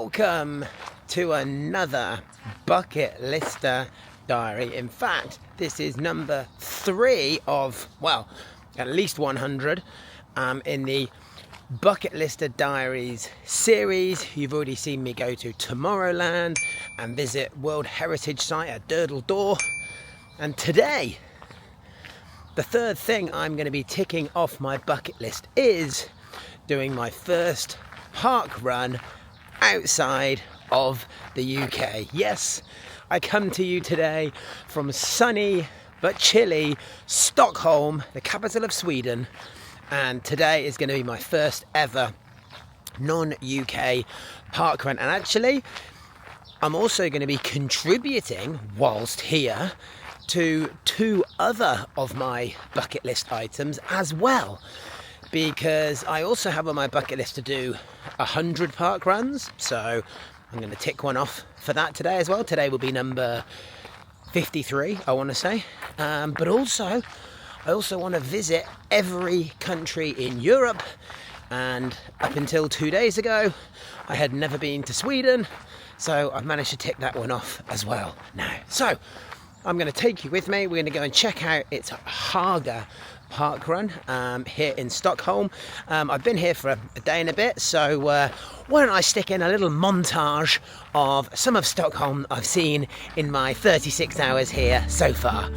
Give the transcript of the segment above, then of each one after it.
Welcome to another Bucketlister Diary. In fact, this is number 3 of, well, at least 100 in the Bucketlister Diaries series. You've already seen me go to Tomorrowland and visit World Heritage Site at Durdle Door. And today, the third thing I'm going to be ticking off my bucket list is doing my first park run outside of the UK. Yes, I come to you today from sunny but chilly Stockholm, the capital of Sweden, and today is going to be my first ever non-UK park run. And actually, I'm also going to be contributing whilst here to 2 other of my bucket list items as well, because I also have on my bucket list to do 100 park runs, so I'm going to tick one off for that today as well. Today will be number 53, I want to say, but also I also want to visit every country in Europe, and up until 2 days ago I had never been to Sweden, so I've managed to tick that one off as well now. So I'm going to take you with me. We're going to go and check out its Haga park run here in Stockholm. I've been here for a day and a bit, so why don't I stick in a little montage of some of Stockholm I've seen in my 36 hours here so far.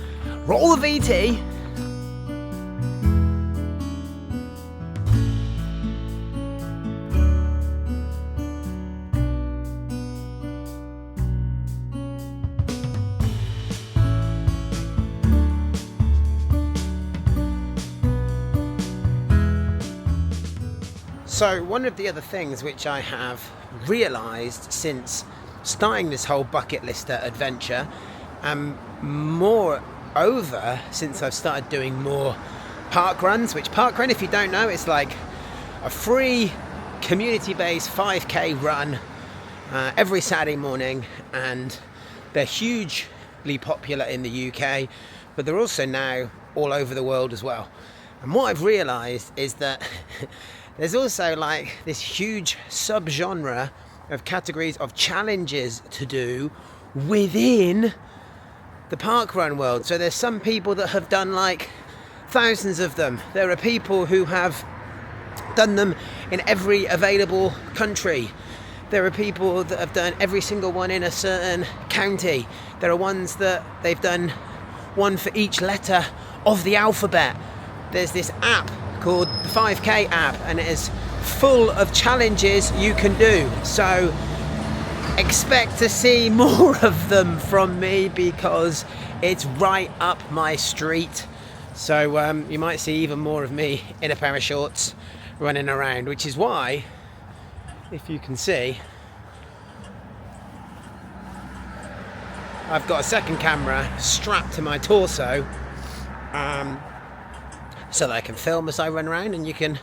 Roll the VT. So one of the other things which I have realised since starting this whole bucket lister adventure, and moreover since I've started doing more park runs, which park run, if you don't know, it's like a free community-based 5k run every Saturday morning, and they're hugely popular in the UK, but they're also now all over the world as well. And what I've realised is that there's also like this huge subgenre of categories of challenges to do within the parkrun world. So there's some people that have done like thousands of them. There are people who have done them in every available country. There are people that have done every single one in a certain county. There are ones that they've done one for each letter of the alphabet. There's this app called the 5k app, and it is full of challenges you can do, so expect to see more of them from me because it's right up my street. So you might see even more of me in a pair of shorts running around, which is why, if you can see, I've got a second camera strapped to my torso so that I can film as I run around and you can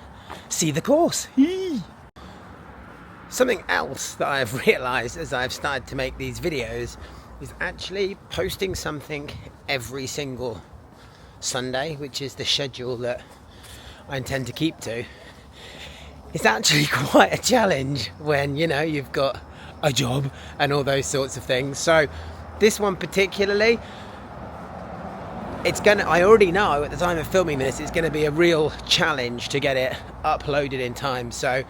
see the course. Something else that I've realised as I've started to make these videos is actually posting something every single Sunday, which is the schedule that I intend to keep to. It's actually quite a challenge when, you know, you've got a job and all those sorts of things. So this one particularly, I already know at the time of filming this, it's going to be a real challenge to get it uploaded in time. So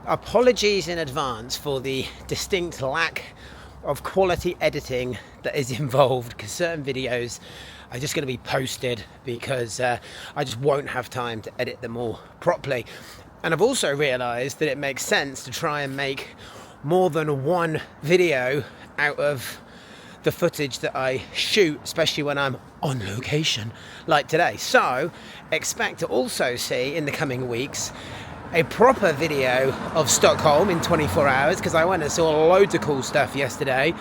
apologies in advance for the distinct lack of quality editing that is involved, because certain videos are just going to be posted because I just won't have time to edit them all properly. And I've also realised that it makes sense to try and make more than one video out of the footage that I shoot, especially when I'm on location like today. So expect to also see in the coming weeks a proper video of Stockholm in 24 hours, because I went and saw loads of cool stuff yesterday,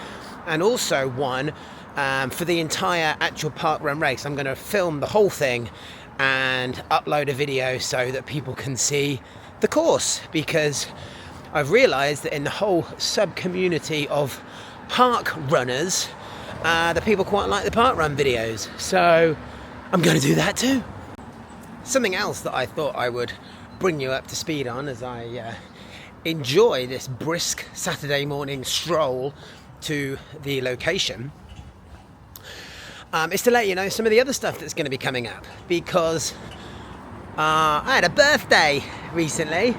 and also one for the entire actual parkrun race. I'm going to film the whole thing and upload a video so that people can see the course, because I've realised that in the whole sub-community of park runners, the people quite like the park run videos, so I'm going to do that too. Something else that I thought I would bring you up to speed on as I enjoy this brisk Saturday morning stroll to the location is to let you know some of the other stuff that's going to be coming up, because I had a birthday recently,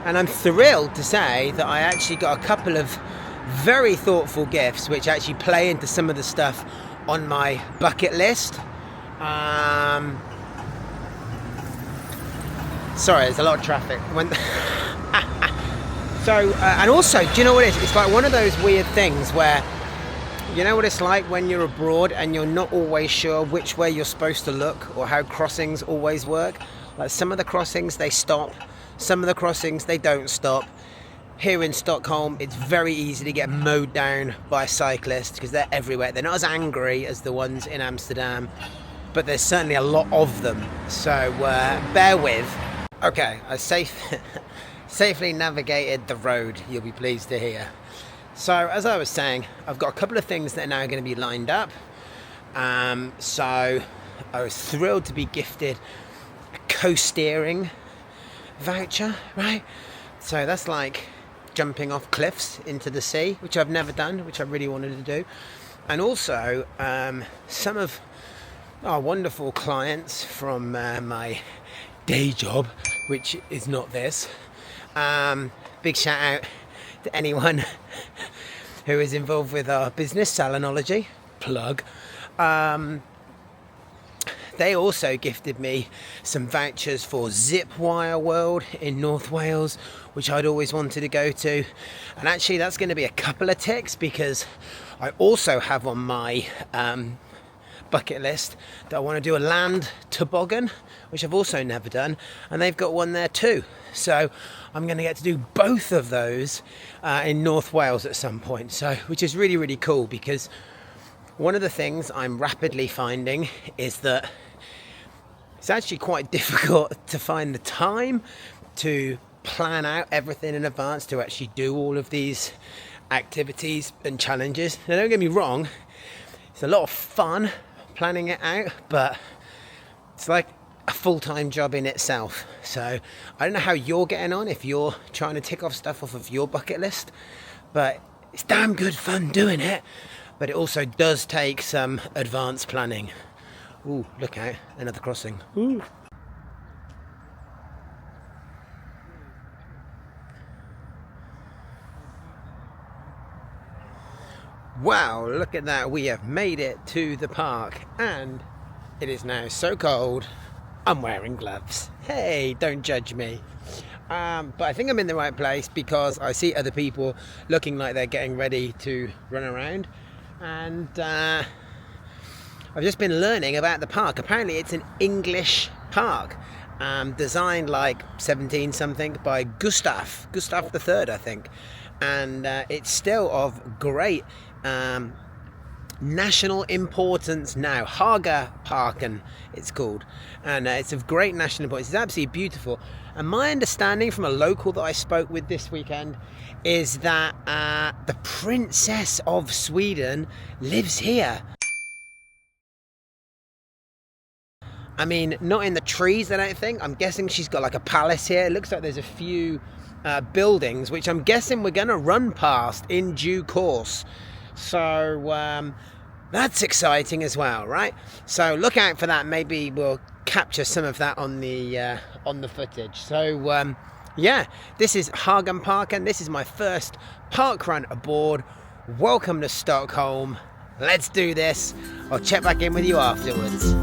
and I'm thrilled to say that I actually got a couple of very thoughtful gifts which actually play into some of the stuff on my bucket list. Sorry, there's a lot of traffic. And also, do you know what it is? It's like one of those weird things where, you know what it's like when you're abroad and you're not always sure which way you're supposed to look or how crossings always work. Like some of the crossings, they stop. Some of the crossings, they don't stop. Here in Stockholm, it's very easy to get mowed down by cyclists because they're everywhere. They're not as angry as the ones in Amsterdam, but there's certainly a lot of them. So bear with. Okay, I safely navigated the road, you'll be pleased to hear. So as I was saying, I've got a couple of things that are now going to be lined up. So I was thrilled to be gifted a co-steering voucher, right? So that's like jumping off cliffs into the sea, which I've never done, which I really wanted to do. And also some of our wonderful clients from my day job, which is not this. Big shout out to anyone who is involved with our business, Salonology, plug. They also gifted me some vouchers for Zipwire World in North Wales, which I'd always wanted to go to. And actually that's going to be a couple of ticks, because I also have on my bucket list that I want to do a land toboggan, which I've also never done, and they've got one there too. So I'm going to get to do both of those in North Wales at some point, so which is really, really cool, because one of the things I'm rapidly finding is that it's actually quite difficult to find the time to plan out everything in advance to actually do all of these activities and challenges. Now, don't get me wrong, it's a lot of fun planning it out, but it's like a full-time job in itself. So I don't know how you're getting on if you're trying to tick off stuff off of your bucket list, but it's damn good fun doing it. But it also does take some advanced planning. Ooh, look out, another crossing. Ooh. Wow, look at that. We have made it to the park, and it is now so cold, I'm wearing gloves. Hey, don't judge me. But I think I'm in the right place because I see other people looking like they're getting ready to run around. And I've just been learning about the park. Apparently it's an English park, designed like 17 something by Gustav III, I think. And it's still of great national importance now. Haga parkrun it's called, and it's of great national importance. It's absolutely beautiful. And my understanding from a local that I spoke with this weekend is that the Princess of Sweden lives here. I mean, not in the trees, I don't think. I'm guessing she's got like a palace here. It looks like there's a few buildings, which I'm guessing we're going to run past in due course. So that's exciting as well, right? So look out for that. Maybe we'll capture some of that on the footage. So yeah, this is Haga Park, and this is my first park run aboard. Welcome to Stockholm. Let's do this. I'll check back in with you afterwards.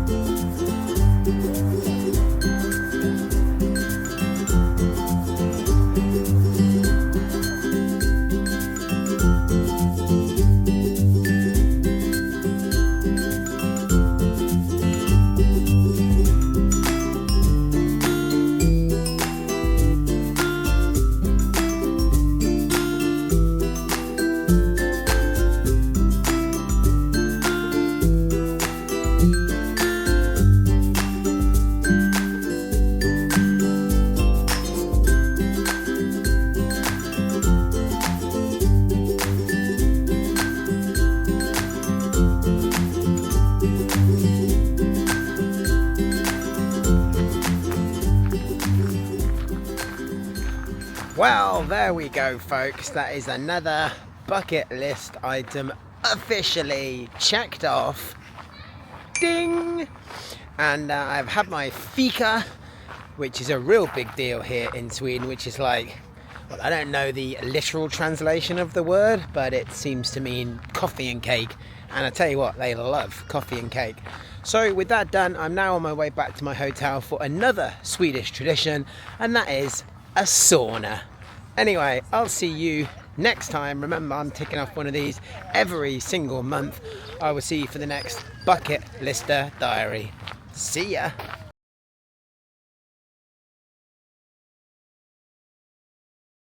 Well, there we go, folks. That is another bucket list item officially checked off. Ding! And I've had my fika, which is a real big deal here in Sweden, which is like, well, I don't know the literal translation of the word, but it seems to mean coffee and cake. And I tell you what, they love coffee and cake. So with that done, I'm now on my way back to my hotel for another Swedish tradition, and that is a sauna. Anyway, I'll see you next time. Remember, I'm ticking off one of these every single month. I will see you for the next Bucket Lister Diary. See ya.